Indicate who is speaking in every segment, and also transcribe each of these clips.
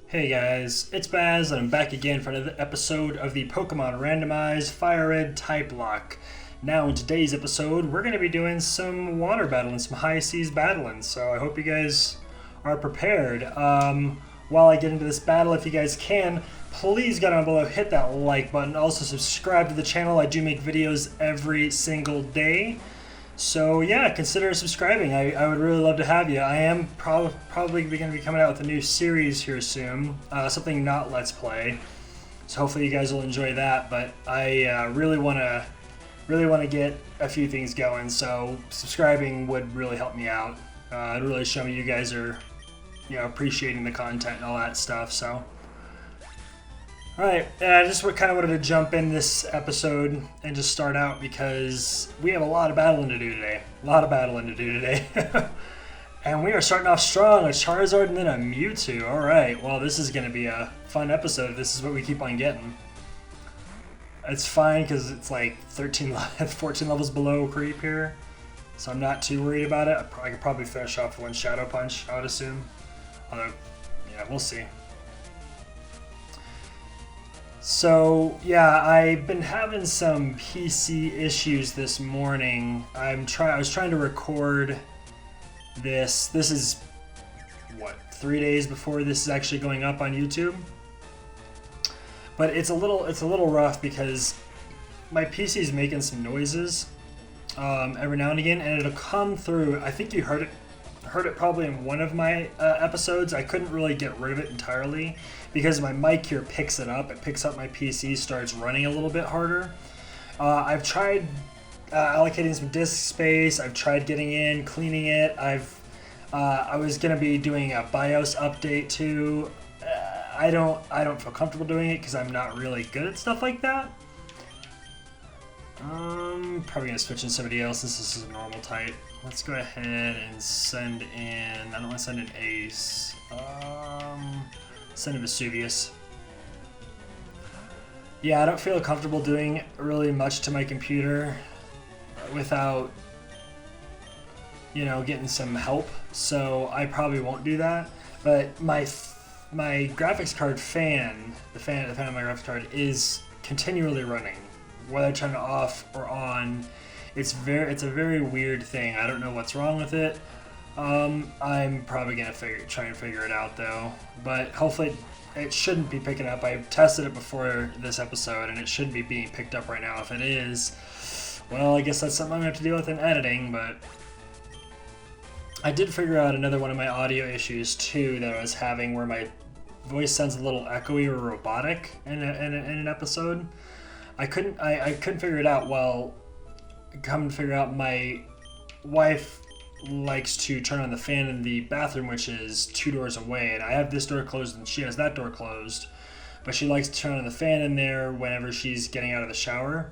Speaker 1: Hey guys, it's Baz and I'm back again for another episode of the Pokemon Randomized Fire Red Typelocke. Now in today's episode, we're going to be doing some water battling, some high seas battling, so I hope you guys are prepared. While I get into this battle, if you guys can, please go down below, hit that like button, also subscribe to the channel. I do make videos every single day. So yeah, consider subscribing. I would really love to have you. I am probably going to be coming out with a new series here soon, something not Let's Play. So hopefully you guys will enjoy that. But I really want to get a few things going. So subscribing would really help me out. It'd really show me you guys are, appreciating the content and all that stuff. So. Alright, I just kind of wanted to jump in this episode and just start out because we have a lot of battling to do today. And we are starting off strong, a Charizard and then a Mewtwo. Alright, well this is going to be a fun episode. This is what we keep on getting. It's fine because it's like 14 levels below creep here. So I'm not too worried about it. I could probably finish off with one Shadow Punch, I would assume. Although, yeah, we'll see. So yeah, I've been having some PC issues this morning. I was trying to record this. This is what, 3 days before this is actually going up on YouTube. But it's a little rough because my PC is making some noises every now and again, and it'll come through. I think you heard it probably in one of my episodes. I couldn't really get rid of it entirely because my mic here picks it up. It picks up my PC, starts running a little bit harder. I've tried allocating some disk space. I've tried getting in, cleaning it. I was gonna be doing a BIOS update too. I don't feel comfortable doing it because I'm not really good at stuff like that. Probably gonna switch in somebody else since this is a normal type. Let's go ahead and send in. I don't want to send in Ace. Send in Vesuvius. Yeah, I don't feel comfortable doing really much to my computer without, getting some help. So I probably won't do that. But my graphics card fan, the fan of my graphics card is continually running, whether I turn it off or on. It's a very weird thing. I don't know what's wrong with it. I'm probably gonna try and figure it out though. But hopefully it shouldn't be picking up. I tested it before this episode and it shouldn't be being picked up right now. If it is, well, I guess that's something I'm gonna have to deal with in editing. But I did figure out another one of my audio issues too that I was having, where my voice sounds a little echoey or robotic in an episode. I couldn't figure it out. Well, come to figure out, my wife likes to turn on the fan in the bathroom, which is 2 doors away, and I have this door closed and she has that door closed, but she likes to turn on the fan in there whenever she's getting out of the shower.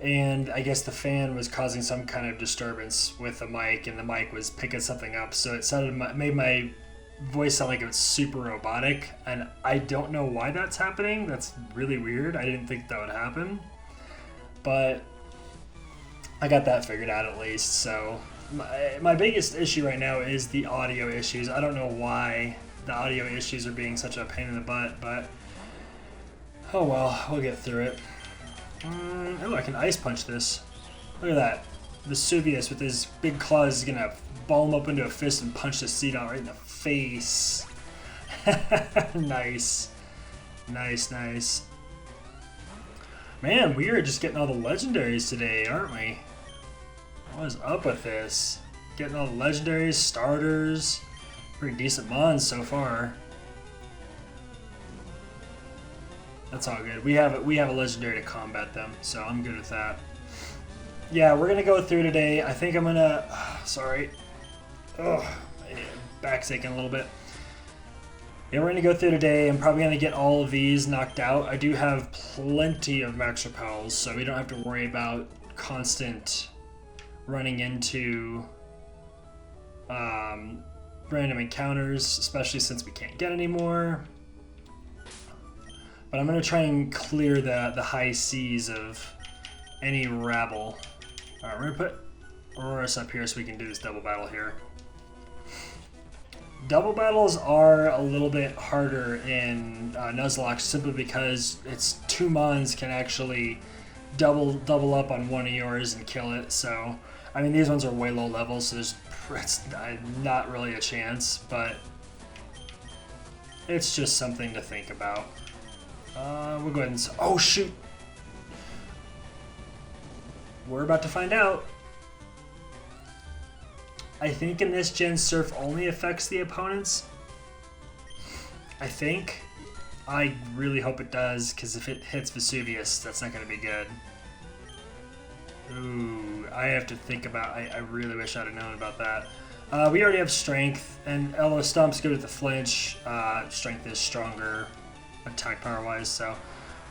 Speaker 1: And I guess the fan was causing some kind of disturbance with the mic, and the mic was picking something up, so it made my voice sound like it was super robotic, and I don't know why that's happening. That's really weird. I didn't think that would happen, but I got that figured out at least. So my biggest issue right now is the audio issues. I don't know why the audio issues are being such a pain in the butt, but oh well, we'll get through it. Oh, I can ice punch this. Look at that. Vesuvius with his big claws is gonna ball him up into a fist and punch the seat out right in the face. Nice. Nice. Man, we are just getting all the legendaries today, aren't we? What is up with this? Getting all the legendaries, starters, pretty decent mons so far. That's all good. We have a legendary to combat them, so I'm good with that. Yeah, we're gonna go through today. I think I'm gonna. Sorry. Oh, my back's aching a little bit. Yeah, we're gonna go through today. I'm probably gonna get all of these knocked out. I do have plenty of max repels, so we don't have to worry about constant running into random encounters, especially since we can't get any more. But I'm gonna try and clear the high seas of any rabble. Alright, we're gonna put Aurorus up here so we can do this double battle here. double battles are a little bit harder in Nuzlocke simply because it's 2 mons can actually double up on one of yours and kill it. So, I mean, these ones are way low level, so it's not really a chance, but it's just something to think about. We'll go ahead and... Oh, shoot! We're about to find out. I think in this gen, Surf only affects the opponents. I think. I really hope it does, because if it hits Vesuvius, that's not going to be good. Ooh, I have to think about... I really wish I'd have known about that. We already have Strength, and although Stomp's good with the flinch, Strength is stronger attack power-wise, so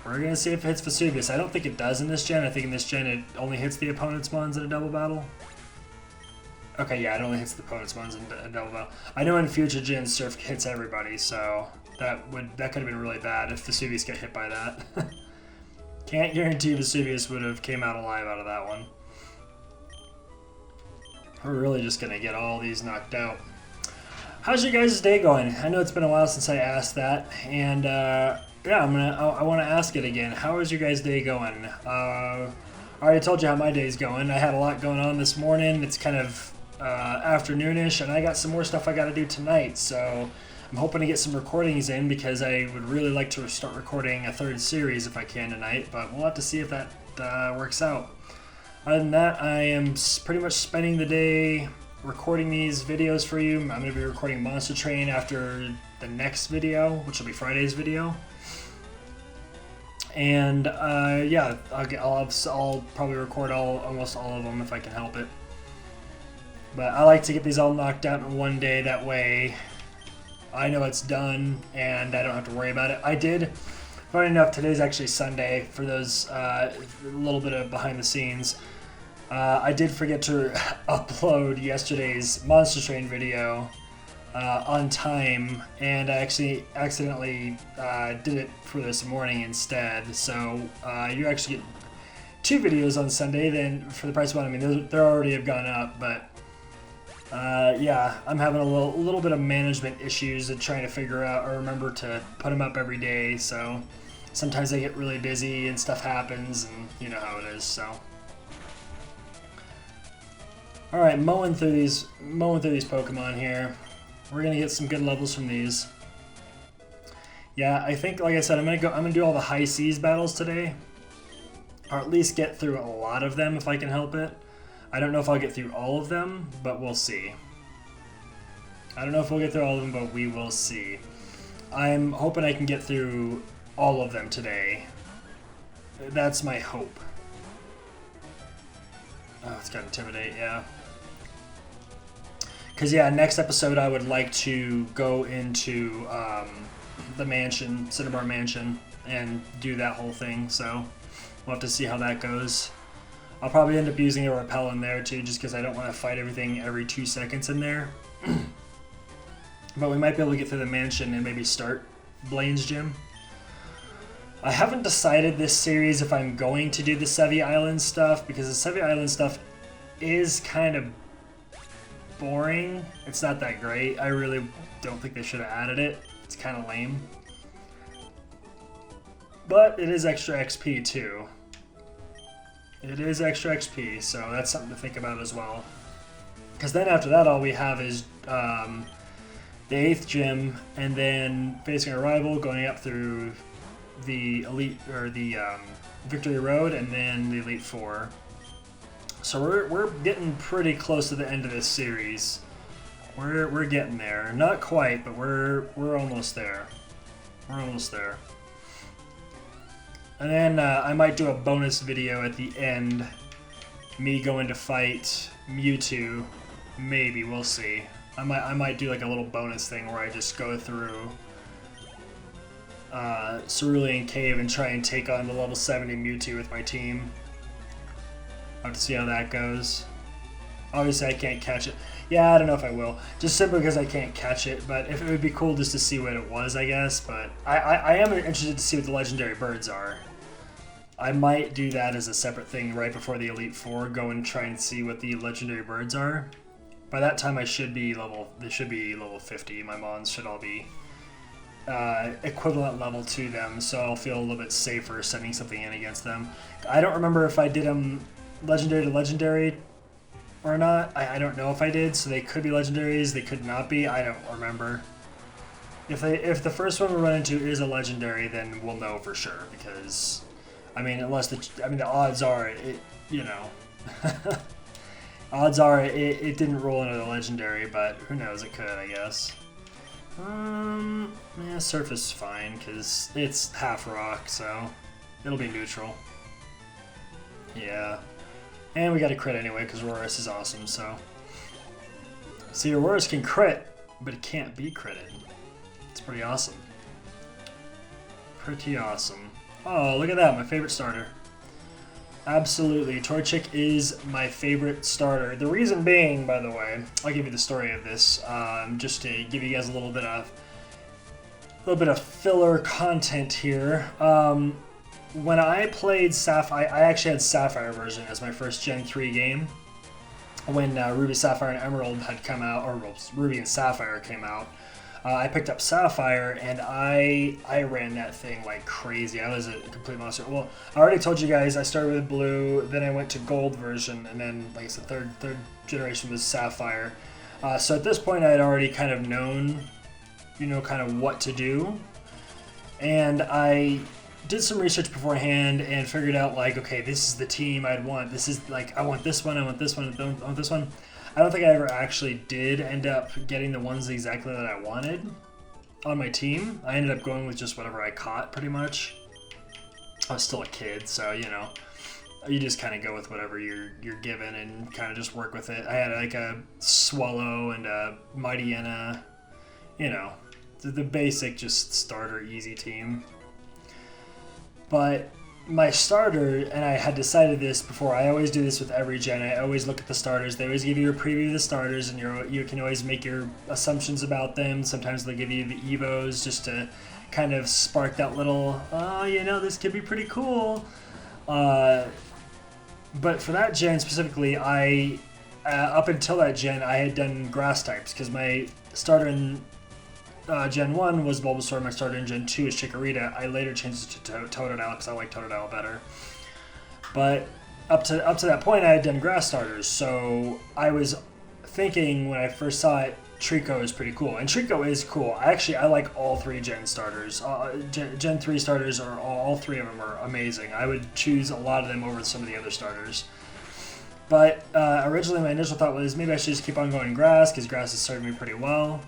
Speaker 1: we're going to see if it hits Vesuvius. I don't think it does in this gen. I think in this gen it only hits the opponent's mons in a double battle. Okay, yeah, it only hits the opponent's mons in a double battle. I know in future gens Surf hits everybody, so that could have been really bad if Vesuvius got hit by that. Can't guarantee Vesuvius would have came out alive out of that one. We're really just gonna get all these knocked out. How's your guys' day going? I know it's been a while since I asked that, and yeah, I want to ask it again. How is your guys' day going? I already told you how my day's going. I had a lot going on this morning. It's kind of afternoonish, and I got some more stuff I got to do tonight. So I'm hoping to get some recordings in because I would really like to start recording a 3rd series if I can tonight. But we'll have to see if that works out. Other than that, I am pretty much spending the day recording these videos for you. I'm going to be recording Monster Train after the next video, which will be Friday's video. And yeah, I'll probably record almost all of them if I can help it. But I like to get these all knocked out in one day. That way, I know it's done and I don't have to worry about it. I did. Funny enough, today's actually Sunday. For those a little bit of behind the scenes. I did forget to upload yesterday's Monster Train video on time, and I actually accidentally did it for this morning instead. So you actually get 2 videos on Sunday then for the price of one. I mean, they already have gone up, but yeah, I'm having a little bit of management issues and trying to figure out or remember to put them up every day. So sometimes I get really busy and stuff happens, and you know how it is. So. Alright, mowing through these Pokemon here. We're gonna get some good levels from these. Yeah, I think, like I said, I'm gonna do all the high seas battles today. Or at least get through a lot of them if I can help it. I don't know if I'll get through all of them, but we'll see. I don't know if we'll get through all of them, but we will see. I'm hoping I can get through all of them today. That's my hope. Oh, it's got Intimidate, yeah. Because, yeah, next episode I would like to go into the mansion, Cinnabar Mansion, and do that whole thing, so we'll have to see how that goes. I'll probably end up using a repel in there, too, just because I don't want to fight everything every 2 seconds in there. But we might be able to get through the mansion and maybe start Blaine's gym. I haven't decided this series if I'm going to do the Sevi Island stuff, because the Sevi Island stuff is kind of boring. It's not that great. I really don't think they should have added it. It's kind of lame. But it is extra XP too. It is extra XP, so that's something to think about as well. Because then after that, all we have is the 8th gym, and then facing a rival, going up through the Elite, or the Victory Road, and then the Elite Four. So we're getting pretty close to the end of this series. We're getting there. Not quite, but we're almost there. We're almost there. And then I might do a bonus video at the end. Me going to fight Mewtwo. Maybe, we'll see. I might do like a little bonus thing where I just go through Cerulean Cave and try and take on the level 70 Mewtwo with my team. I'll have to see how that goes. Obviously I can't catch it. Yeah, I don't know if I will. Just simply because I can't catch it, but if it would be cool just to see what it was, I guess. But I am interested to see what the legendary birds are. I might do that as a separate thing right before the Elite Four, go and try and see what the legendary birds are. by that time I should be level. They should be level 50. My mons should all be equivalent level to them, so I'll feel a little bit safer sending something in against them. I don't remember if I did them legendary to legendary or not. I don't know if I did, so they could be legendaries, they could not be. I don't remember. If the first one we run into is a legendary, then we'll know for sure, because I mean, the odds are it, you know. Odds are it didn't roll into the legendary, but who knows, it could, I guess. Yeah, surface is fine, because it's half rock, so it'll be neutral. Yeah. And we got a crit anyway, because Aurorus is awesome, so. See, Aurorus can crit, but it can't be critted. It's pretty awesome. Pretty awesome. Oh, look at that, my favorite starter. Absolutely, Torchic is my favorite starter. The reason being, by the way, I'll give you the story of this, just to give you guys a little bit of filler content here. When I played Sapphire, I actually had Sapphire version as my first Gen 3 game. When Ruby, Sapphire, and Emerald had come out, or Ruby and Sapphire came out, I picked up Sapphire, and I ran that thing like crazy. I was a complete monster. Well, I already told you guys I started with Blue, then I went to Gold version, and then, like I said, third generation was Sapphire. So at this point, I had already kind of known, you know, kind of what to do. And I did some research beforehand and figured out, like, okay, this is the team I'd want. This is, like, I want this one, I want this one, I want this one. I don't think I ever actually did end up getting the ones exactly that I wanted on my team. I ended up going with just whatever I caught, pretty much. I was still a kid, so, you know, you just kind of go with whatever you're given and kind of just work with it. I had, like, a Swallow and a Mightyena, you know, the basic just starter easy team. But my starter, and I had decided this before, I always do this with every gen, I always look at the starters. They always give you a preview of the starters, and you can always make your assumptions about them. Sometimes they'll give you the evos just to kind of spark that little, oh, you know, this could be pretty cool. But for that gen specifically, up until that gen, I had done grass types, because my starter in Gen 1 was Bulbasaur, my starter in Gen 2 is Chikorita. I later changed it to Totodile because I like Totodile better. But up to that point, I had done grass starters, so I was thinking when I first saw it, Trico is pretty cool. And Trico is cool. I like all three Gen starters. Gen 3 starters, are all three of them are amazing. I would choose a lot of them over some of the other starters. But originally my initial thought was maybe I should just keep on going grass, because grass has served me pretty well.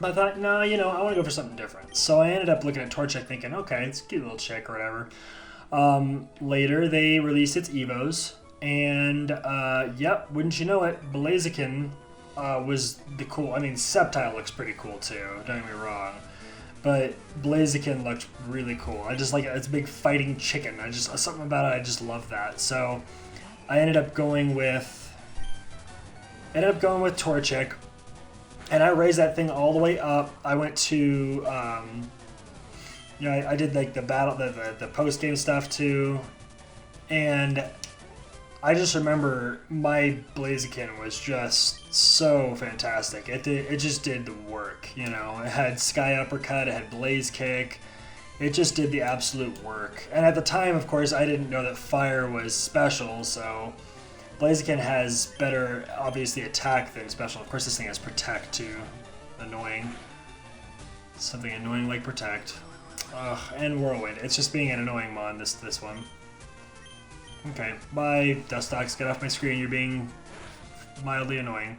Speaker 1: But I thought, no, you know, I want to go for something different. So I ended up looking at Torchic thinking, okay, it's a cute little chick or whatever. Later, they released its Evos. And, yep, wouldn't you know it, Blaziken was the cool. I mean, Sceptile looks pretty cool too, don't get me wrong. But Blaziken looked really cool. I just like it. It's a big fighting chicken. Something about it, I just love that. So I ended up going with Torchic. And I raised that thing all the way up. I went to, you know, I did like the battle, the post-game stuff too. And I just remember my Blaziken was just so fantastic. It just did the work, you know. It had Sky Uppercut, it had Blaze Kick. It just did the absolute work. And at the time, of course, I didn't know that Fire was special, so Blaziken has better, obviously, attack than special. Of course, this thing has Protect, too. Annoying. Something annoying like Protect. Ugh, and Whirlwind. It's just being an annoying mon, this one. Okay, bye, Dustox. Get off my screen. You're being mildly annoying.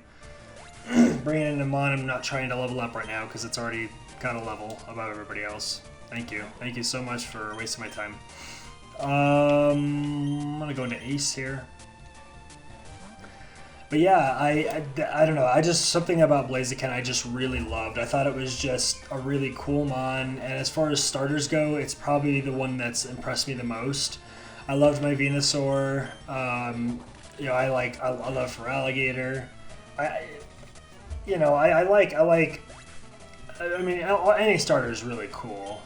Speaker 1: Bringing in a mon I'm not trying to level up right now, because it's already got a level above everybody else. Thank you. Thank you so much for wasting my time. I'm going to go into Ace here. But yeah, I don't know, something about Blaziken I just really loved. I thought it was just a really cool mon, and as far as starters go, it's probably the one that's impressed me the most. I loved my Venusaur, you know, I love Feraligatr. I mean, any starter is really cool.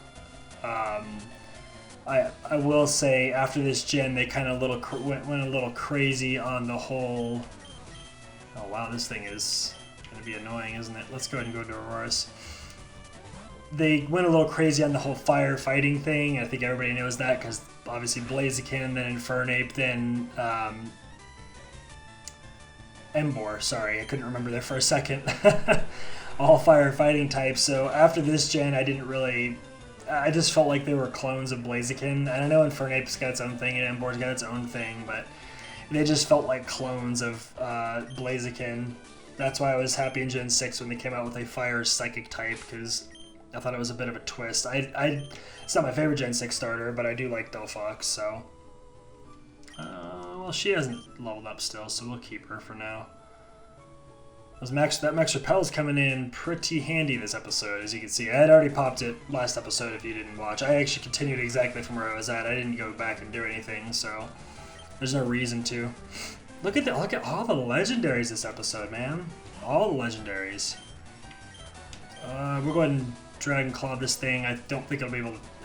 Speaker 1: I will say, after this gen, they kind of went a little crazy on the whole Oh wow, this thing is going to be annoying, isn't it? Let's go ahead and go to Aurora's. They went a little crazy on the whole firefighting thing. I think everybody knows that because obviously Blaziken, then Infernape, then Emboar. Sorry, I couldn't remember there for a second. All firefighting types. So after this gen, I just felt like they were clones of Blaziken. And I know Infernape's got its own thing and Emboar's got its own thing, but they just felt like clones of Blaziken. That's why I was happy in Gen 6 when they came out with a Fire Psychic type, because I thought it was a bit of a twist. It's not my favorite Gen 6 starter, but I do like Typelocke, so... well, she hasn't leveled up still, so we'll keep her for now. That Max Repel's coming in pretty handy this episode, as you can see. I had already popped it last episode if you didn't watch. I actually continued exactly from where I was at. I didn't go back and do anything, so there's no reason to. Look at all the legendaries this episode, man. All the legendaries. We'll go ahead and Dragon Claw this thing. I don't think it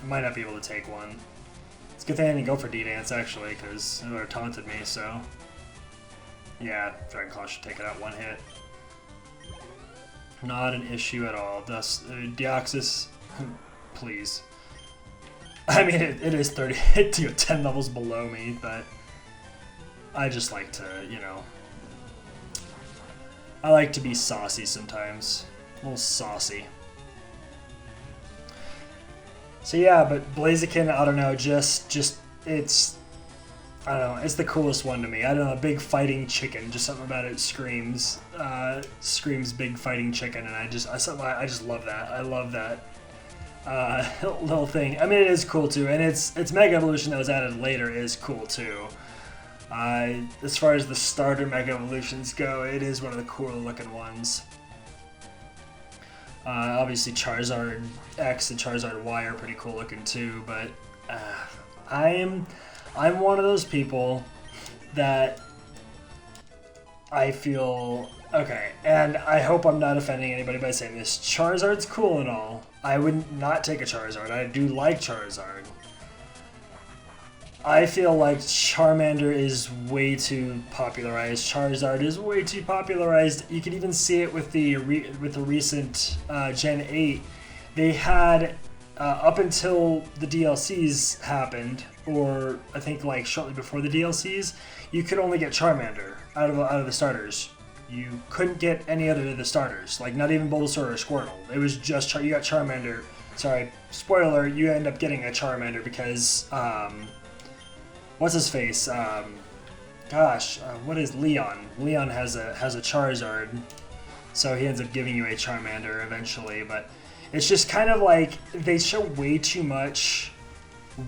Speaker 1: might not be able to take one. It's a good thing I didn't go for D-Dance, actually, because it would have taunted me, so... Yeah, Dragon Claw should take it out one hit. Not an issue at all. Thus, Deoxys, please. I mean, it is 10 levels below me, but I just like to, you know... I like to be saucy sometimes. A little saucy. So yeah, but Blaziken, I don't know, it's... I don't know, it's the coolest one to me. I don't know, big fighting chicken, just something about it screams big fighting chicken, and I just love that. I love that little thing. I mean, it is cool too, and its Mega Evolution that was added later is cool too. As far as the starter Mega Evolutions go, it is one of the cooler looking ones. Obviously Charizard X and Charizard Y are pretty cool looking too, but I'm one of those people that I feel... Okay, and I hope I'm not offending anybody by saying this. Charizard's cool and all. I would not take a Charizard. I do like Charizard. I feel like Charmander is way too popularized. Charizard is way too popularized. You can even see it with the recent Gen 8. They had, up until the DLCs happened, or I think like shortly before the DLCs, you could only get Charmander out of the starters. You couldn't get any other of the starters, like not even Bulbasaur or Squirtle. It was just you got Charmander. Sorry, spoiler, you end up getting a Charmander because what's his face? What is Leon? Leon has a Charizard, so he ends up giving you a Charmander eventually. But it's just kind of like they show way too much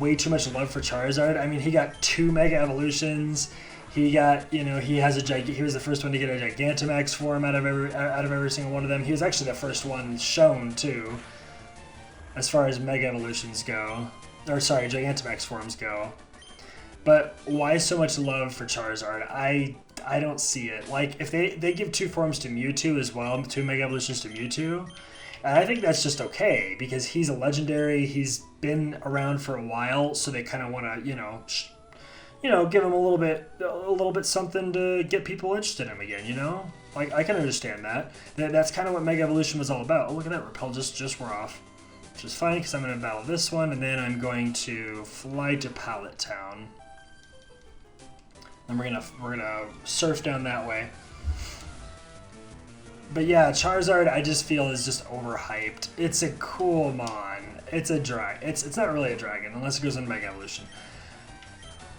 Speaker 1: love for Charizard. I mean, he got 2 Mega Evolutions. He got, he was the first one to get a Gigantamax form out of every single one of them. He was actually the first one shown too, as far as Mega Evolutions go, or sorry, Gigantamax forms go. But why so much love for Charizard? I don't see it. Like, if they give 2 forms to Mewtwo as well, 2 Mega Evolutions to Mewtwo, and I think that's just okay, because he's a legendary, he's been around for a while, so they kind of want to, give him a little bit something to get people interested in him again, Like, I can understand that. That's kind of what Mega Evolution was all about. Oh, look at that, Repel just wore off. Which is fine, because I'm going to battle this one, and then I'm going to fly to Pallet Town. And we're gonna surf down that way. But yeah, Charizard I just feel is just overhyped. It's a cool mon. It's a dragon. It's not really a dragon unless it goes in Mega Evolution.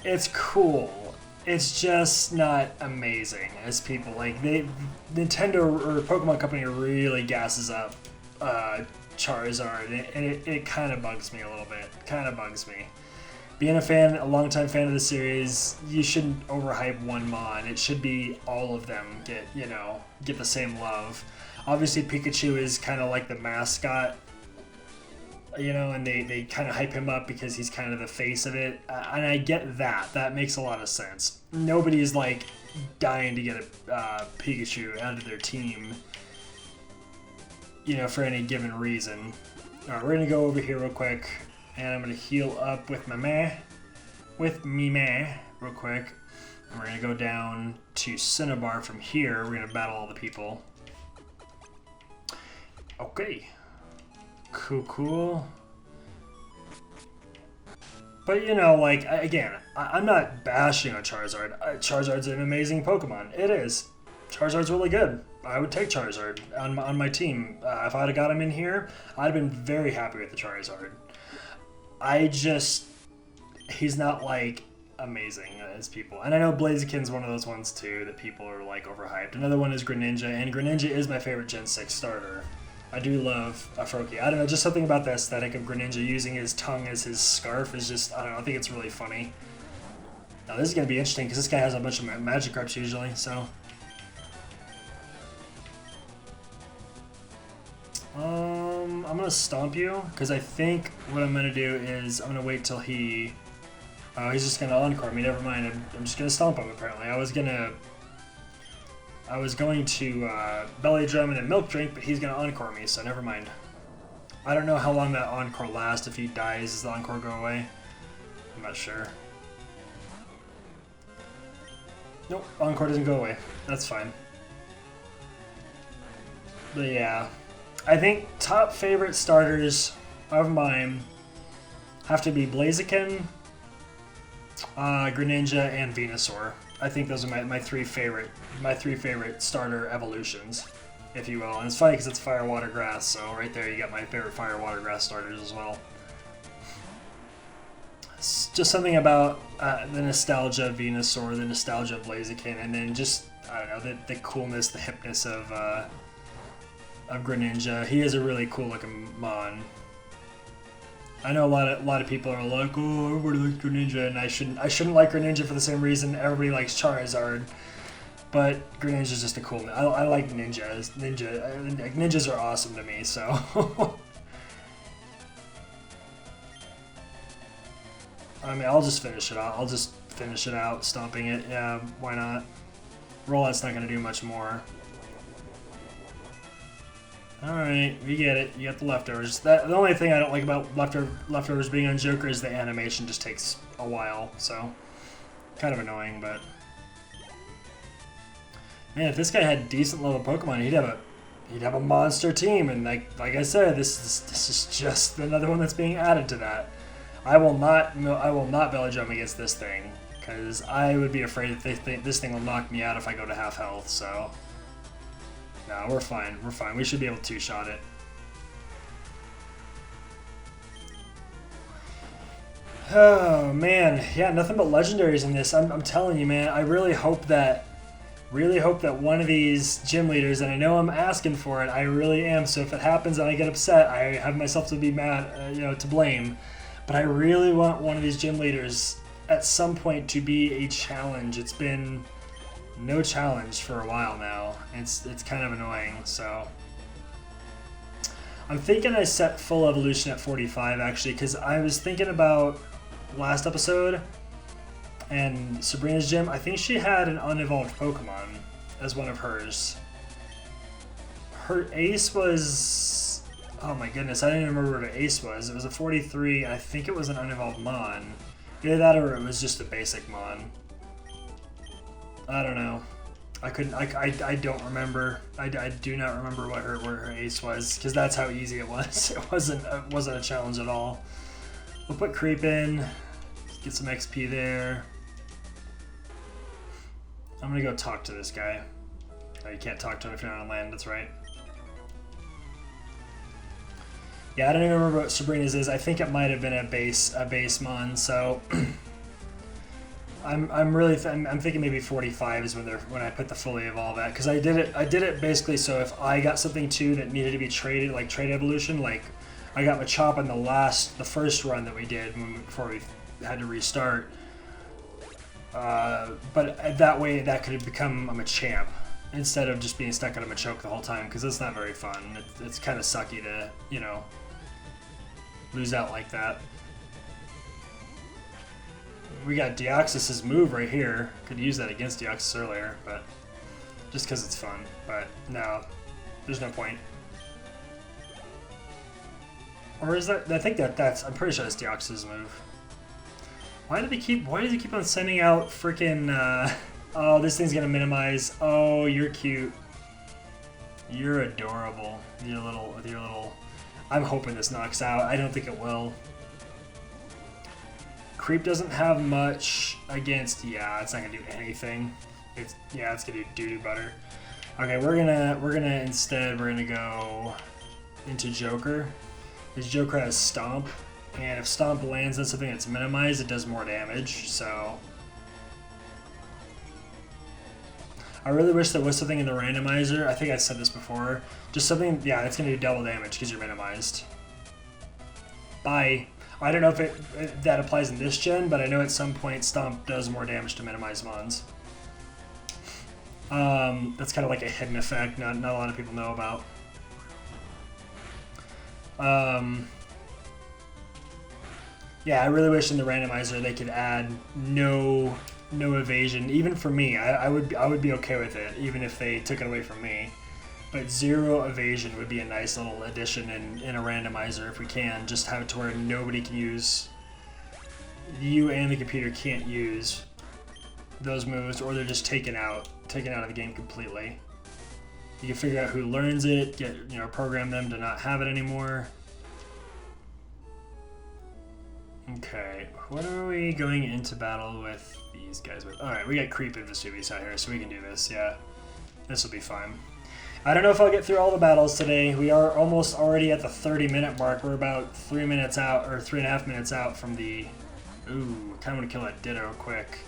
Speaker 1: It's cool. It's just not amazing as people like Nintendo or Pokemon Company really gasses up Charizard, and it kind of bugs me a little bit. Kind of bugs me. Being a longtime fan of the series, you shouldn't overhype one mon. It should be all of them get the same love. Obviously, Pikachu is kind of like the mascot, and they kind of hype him up because he's kind of the face of it. And I get that. That makes a lot of sense. Nobody is like dying to get a Pikachu out of their team, for any given reason. All right, we're gonna go over here real quick. And I'm going to heal up with me meh real quick. And we're going to go down to Cinnabar from here. We're going to battle all the people. Okay. Cool, cool. But, you know, like, again, I'm not bashing on Charizard. Charizard's an amazing Pokemon. It is. Charizard's really good. I would take Charizard on my team. If I'd have got him in here, I'd have been very happy with the Charizard. He's not, like, amazing as people. And I know Blaziken's one of those ones, too, that people are, like, overhyped. Another one is Greninja, and Greninja is my favorite Gen 6 starter. I do love a Froakie. I don't know, just something about the aesthetic of Greninja using his tongue as his scarf is just, I don't know, I think it's really funny. Now this is going to be interesting because this guy has a bunch of Magikarps usually, so. I'm going to stomp you because I think what I'm going to do is I'm going to wait till he's just going to Encore me, never mind. I'm just going to stomp him apparently. I was going to Belly Drum and then Milk Drink, but he's going to Encore me, so never mind. I don't know how long that Encore lasts. If he dies, does the Encore go away? I'm not sure. Nope, Encore doesn't go away. That's fine. But yeah, I think top favorite starters of mine have to be Blaziken, Greninja, and Venusaur. I think those are my three favorite starter evolutions, if you will. And it's funny because it's Fire, Water, Grass, so right there you got my favorite Fire, Water, Grass starters as well. It's just something about the nostalgia of Venusaur, the nostalgia of Blaziken, and then just, I don't know, the coolness, the hipness of Greninja. He is a really cool looking Mon. I know a lot of people are like, oh, everybody likes Greninja, and I shouldn't like Greninja for the same reason everybody likes Charizard. But Greninja's just a cool. I like ninjas. Ninjas are awesome to me. So. I mean, I'll just finish it out. I'll just finish it out, stomping it. Yeah, why not? Rollout's not gonna do much more. Alright, we get it. You got the leftovers. The only thing I don't like about leftovers being on Joker is the animation just takes a while, so kind of annoying, but man, if this guy had decent level Pokemon, he'd have a monster team, and like I said, this is just another one that's being added to that. I will not belly drum against this thing, because I would be afraid that this thing will knock me out if I go to half health, so. No, we're fine. We're fine. We should be able to two-shot it. Oh man, yeah, nothing but legendaries in this. I'm telling you, man. I really hope that one of these gym leaders, and I know I'm asking for it. I really am. So if it happens and I get upset, I have myself to be mad, to blame. But I really want one of these gym leaders at some point to be a challenge. It's been no challenge for a while now. It's kind of annoying, so I'm thinking I set full evolution at 45 actually, because I was thinking about last episode and Sabrina's gym. I think she had an unevolved Pokemon as one of hers. Her ace was, oh my goodness, I didn't even remember what her ace was. It was a 43, and I think it was an unevolved Mon. Either that or it was just a basic Mon. I don't know. I don't remember. I do not remember what her ace was, because that's how easy it was. It wasn't a challenge at all. We'll put Creep in, get some XP there. I'm gonna go talk to this guy. Oh, you can't talk to him if you're not on land. That's right. Yeah, I don't even remember what Sabrina's is. I think it might have been a base Mon. So. I'm thinking maybe 45 is when I put the fully evolve at, because I did it basically so if I got something too that needed to be traded, like trade evolution, like I got Machop in the first run that we did before we had to restart, but that way that could become a Machamp instead of just being stuck on a Machoke the whole time, because it's not very fun. It's kind of sucky to lose out like that. We got Deoxys's move right here. Could use that against Deoxys earlier, but just because it's fun. But no, there's no point. Or is that? I think that's. I'm pretty sure that's Deoxys's move. Why does he keep on sending out freaking, oh, this thing's gonna minimize. Oh, you're cute. You're adorable. With your little, I'm hoping this knocks out. I don't think it will. Creep doesn't have much against, yeah, it's not gonna do anything. It's gonna do doo-doo butter. Okay, we're gonna go into Joker. This Joker has Stomp, and if Stomp lands on something that's minimized, it does more damage, so... I really wish there was something in the randomizer. I think I said this before. Just something, yeah, it's going to do double damage because you're minimized. Bye. I don't know if that applies in this gen, but I know at some point Stomp does more damage to minimize mons. That's kind of like a hidden effect not a lot of people know about. Yeah, I really wish in the randomizer they could add no evasion. Even for me, I would be okay with it, even if they took it away from me. But 0 evasion would be a nice little addition in a randomizer if we can. Just have it to where nobody can use, you and the computer can't use those moves, or they're just taken out of the game completely. You can figure out who learns it, program them to not have it anymore. Okay, what are we going into battle with these guys with? Alright, we got Creep and Vesuvius out here, so we can do this, yeah. This will be fine. I don't know if I'll get through all the battles today. We are almost already at the 30-minute mark. We're about 3 minutes out, or 3.5 minutes out from the... Ooh, kind of want to kill that Ditto quick.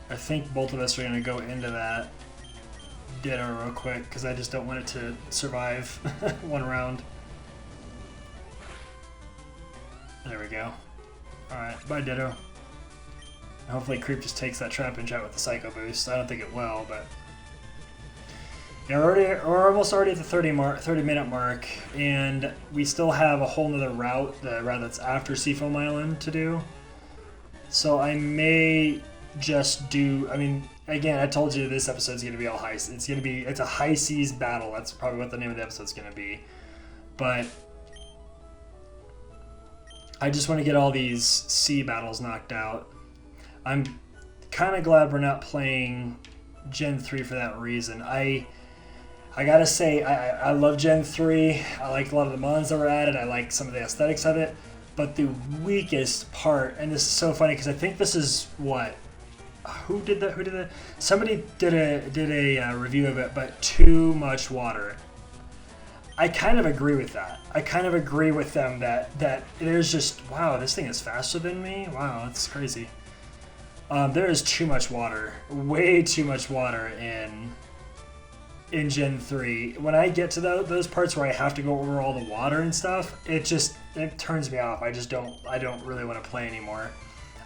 Speaker 1: I think both of us are going to go into that Ditto real quick, because I just don't want it to survive one round. There we go. Alright, bye Ditto. Hopefully Creep just takes that Trapinch out with the Psycho Boost. I don't think it will, but... Yeah, we're almost already at the 30-minute mark, and we still have a whole nother route, the route that's after Seafoam Island, to do. So I may just do... I mean, again, I told you this episode's going to be all high... It's a high seas battle. That's probably what the name of the episode's going to be. But... I just want to get all these sea battles knocked out. I'm kind of glad we're not playing Gen 3 for that reason. I gotta say, I love Gen 3. I like a lot of the mons that were added. I like some of the aesthetics of it. But the weakest part, and this is so funny because I think this is what... Who did that? Somebody did a review of it, but too much water. I kind of agree with that. I kind of agree with them that there's just, wow, this thing is faster than me? Wow, that's crazy. There is too much water, way too much water in Gen 3. When I get to those parts where I have to go over all the water and stuff, it turns me off. I don't really want to play anymore.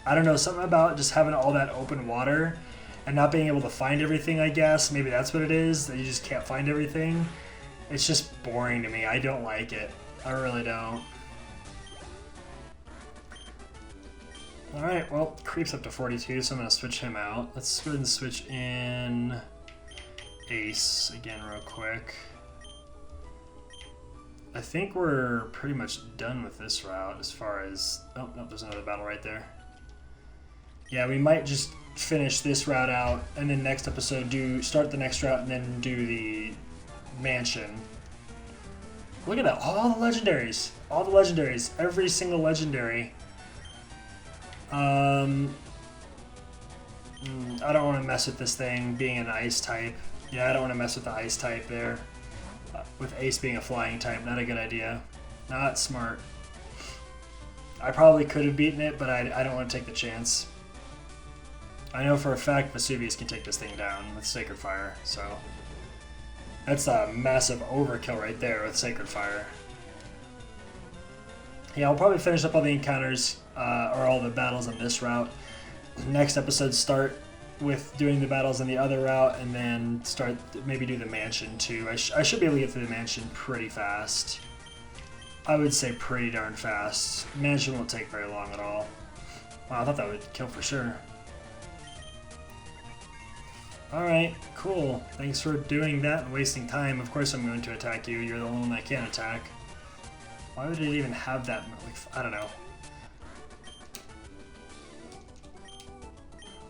Speaker 1: I don't know, something about just having all that open water and not being able to find everything, I guess. Maybe that's what it is, that you just can't find everything. It's just boring to me. I don't like it. I really don't. Alright, well, Creep's up to 42, so I'm going to switch him out. Let's go ahead and switch in Ace again real quick. I think we're pretty much done with this route as far as... Oh, no, there's another battle right there. Yeah, we might just finish this route out, and then next episode start the next route and then do the mansion. Look at that, all the legendaries. All the legendaries. Every single legendary. I don't want to mess with this thing being an ice type. Yeah, I don't want to mess with the ice type there. With Ace being a flying type, not a good idea. Not smart. I probably could have beaten it, but I don't want to take the chance. I know for a fact Vesuvius can take this thing down with Sacred Fire, so... That's a massive overkill right there with Sacred Fire. Yeah, I'll probably finish up all the encounters, or all the battles on this route. Next episode start with doing the battles on the other route, and then maybe do the mansion too. I should be able to get through the mansion pretty fast. I would say pretty darn fast. Mansion won't take very long at all. Wow, I thought that would kill for sure. Alright, cool. Thanks for doing that and wasting time. Of course I'm going to attack you. You're the only one I can attack. Why would it even have that? Like, I don't know.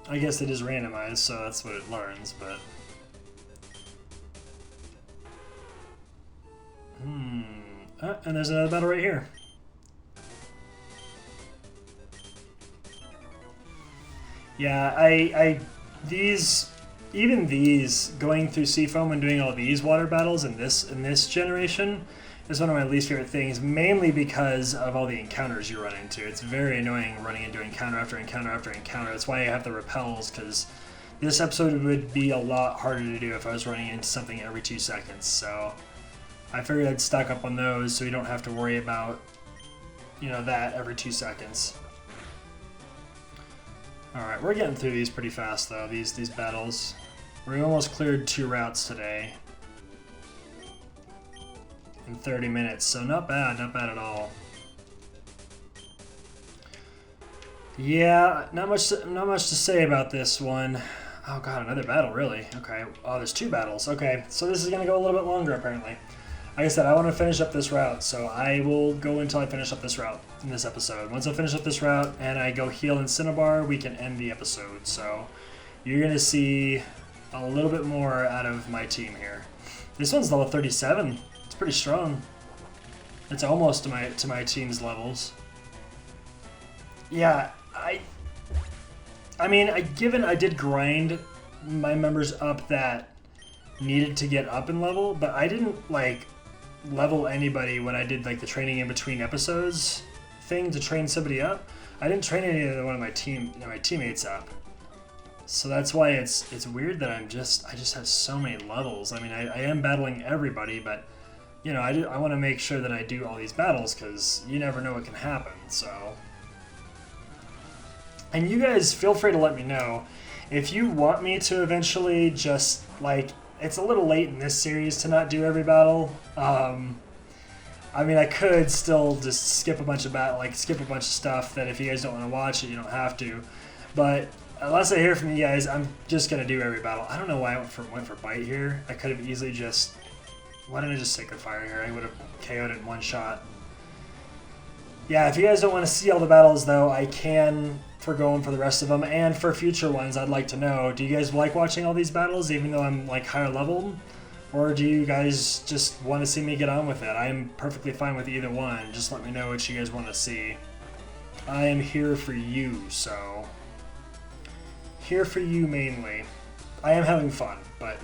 Speaker 1: I guess it is randomized, so that's what it learns, but... and there's another battle right here. Yeah, even these, going through Seafoam and doing all these water battles in this generation is one of my least favorite things, mainly because of all the encounters you run into. It's very annoying running into encounter after encounter after encounter. That's why I have the repels, because this episode would be a lot harder to do if I was running into something every 2 seconds. So I figured I'd stock up on those so we don't have to worry about, you know, that every 2 seconds. Alright, we're getting through these pretty fast though, these battles. We almost cleared 2 routes today in 30 minutes, so not bad at all. Yeah, not much to say about this one. Oh god, another battle, really? Okay. Oh, there's 2 battles. Okay, so this is gonna go a little bit longer apparently. Like I said, I want to finish up this route, so I will go until I finish up this route in this episode. Once I finish up this route and I go heal in Cinnabar, we can end the episode. So you're gonna see a little bit more out of my team here. This one's level 37. It's pretty strong. It's almost to my team's levels. Yeah, I mean, given I did grind my members up that needed to get up in level, but I didn't like level anybody when I did like the training in between episodes thing to train somebody up. I didn't train any other one of my teammates up. So that's why it's weird that I just have so many levels. I mean, I am battling everybody, but you know, I want to make sure that I do all these battles because you never know what can happen. So, and you guys feel free to let me know if you want me to eventually just like, it's a little late in this series to not do every battle. I mean, I could still just skip a bunch of stuff that if you guys don't want to watch it, you don't have to. But unless I hear from you guys, I'm just gonna do every battle. I don't know why I went for bite here. I could have easily just. Why didn't I just Sacred Fire here? I would have KO'd it in one shot. Yeah, if you guys don't want to see all the battles, though, I can forgo them for the rest of them. And for future ones, I'd like to know, do you guys like watching all these battles, even though I'm like higher leveled? Or do you guys just want to see me get on with it? I am perfectly fine with either one. Just let me know what you guys want to see. I am here for you, so... Here for you mainly. I am having fun, but...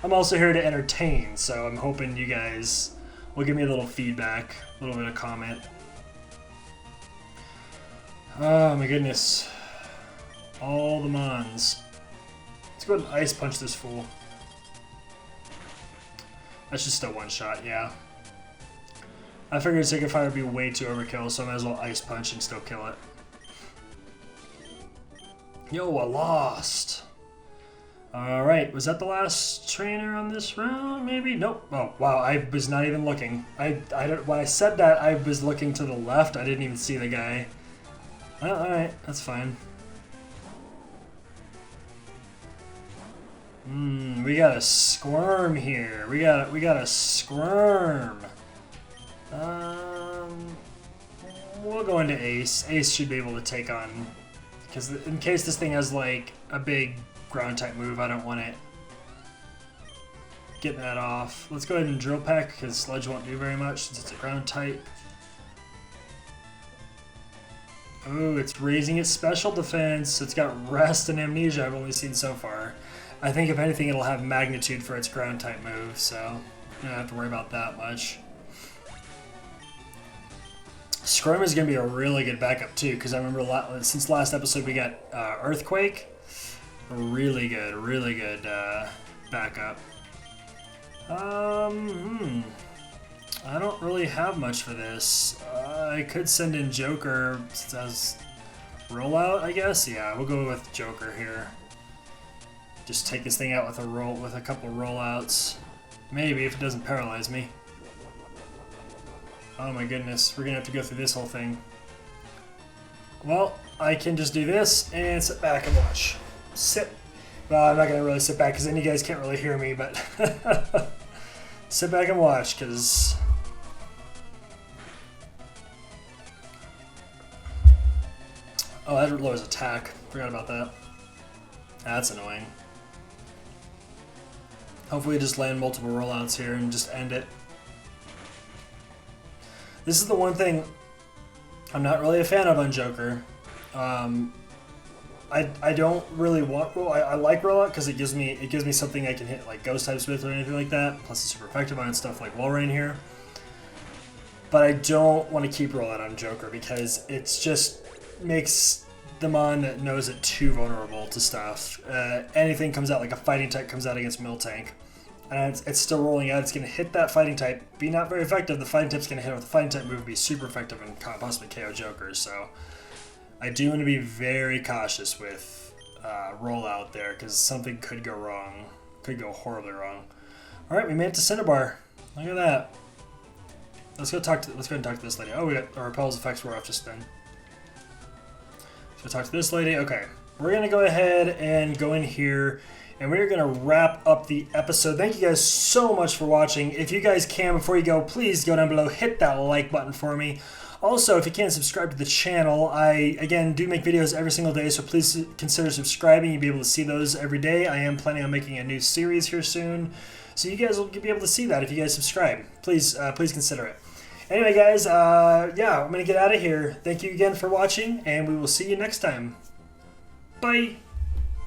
Speaker 1: I'm also here to entertain, so I'm hoping you guys will give me a little feedback, a little bit of comment. Oh my goodness. All the mons. Let's go ahead and ice punch this fool. That's just a one shot, yeah. I figured Sacred Fire would be way too overkill, so I might as well ice punch and still kill it. Yo, I lost. Alright, was that the last trainer on this round, maybe? Nope. Oh, wow, I was not even looking. When I said that, I was looking to the left. I didn't even see the guy. Oh, alright, that's fine. We got a squirm here. We got a squirm. We'll go into Ace. Ace should be able to take on... Because in case this thing has, like, a big... ground type move, I don't want it getting that off. Let's go ahead and drill peck because sludge won't do very much since it's a ground type. Oh, it's raising its special defense. It's got rest and amnesia I've only seen so far. I think if anything it'll have magnitude for its ground type move, so you don't have to worry about that much. Scrum is going to be a really good backup too because I remember since last episode we got Earthquake. Really good backup. I don't really have much for this. I could send in Joker as rollout, I guess. Yeah, we'll go with Joker here. Just take this thing out with a couple rollouts. Maybe if it doesn't paralyze me. Oh my goodness, we're gonna have to go through this whole thing. Well, I can just do this and sit back and watch. Sit. Well, I'm not going to really sit back because then you guys can't really hear me, but sit back and watch because Oh, that lowers attack. Forgot about that. That's annoying. Hopefully we just land multiple rollouts here and just end it. This is the one thing I'm not really a fan of on Joker. I don't really want roll. I like rollout because it gives me something I can hit like ghost types with or anything like that. Plus it's super effective on stuff like wall rain here. But I don't want to keep rollout on Joker because it's just makes the mon that knows it too vulnerable to stuff. Anything comes out, like a fighting type comes out against mill tank, and it's still rolling out. It's going to hit that fighting type, be not very effective. The fighting type's going to hit with the fighting type move, be super effective and possibly KO Jokers. So I do want to be very cautious with rollout there because something could go wrong, could go horribly wrong. All right, we made it to Cinnabar. Look at that. Let's go ahead and talk to this lady. Oh, we got our repels effects were off just then. So talk to this lady. Okay, we're gonna go ahead and go in here, and we're gonna wrap up the episode. Thank you guys so much for watching. If you guys can, before you go, please go down below, hit that like button for me. Also, if you can, subscribe to the channel. I, again, do make videos every single day, so please consider subscribing. You'll be able to see those every day. I am planning on making a new series here soon, so you guys will be able to see that if you guys subscribe. Please, please consider it. Anyway, guys, yeah, I'm going to get out of here. Thank you again for watching, and we will see you next time. Bye!